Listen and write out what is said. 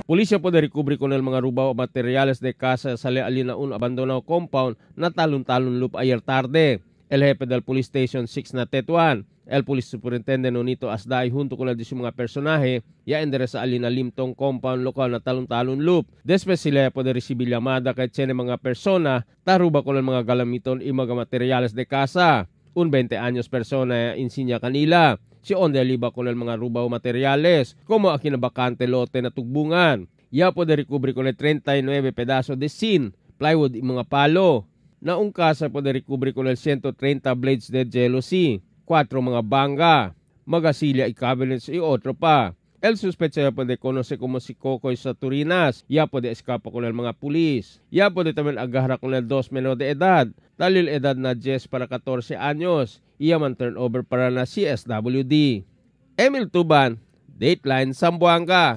Pulisya puede recover con el mga rubaw o materiales de casa sa lealina un abandonado compound na talon-talon loop ayer tarde. El jefe del Police Station 6 na Tetuan, el Police Superintendent Nonito Asday junto con el mga personaje ya endereza alina limtong compound lokal na talon-talon loop. Después sila puede recibir llamada kay tiene mga persona taruba con el mga galamiton y mga materiales de casa. Un 20 años persona insinya kanila. Si onde liba con el mga rubaw materiales, como a kinabakante lote na tugbungan. Ya puede recover con el 39 pedazo de zinc, plywood y mga palo. Naong kasa puede recover con el 130 blades de jealousy, 4 mga banga, magasilya y cabinets y otro pa. El sospechoso puede conocer como si Cocoy Saturinas. Ya puede escapa con el mga pulis. Ya puede también agarrar con el 2 menor de edad. Dalil edad na 10 para 14 años. Iya man turn over para na CSWD. Emil Tuban, Dateline Zamboanga.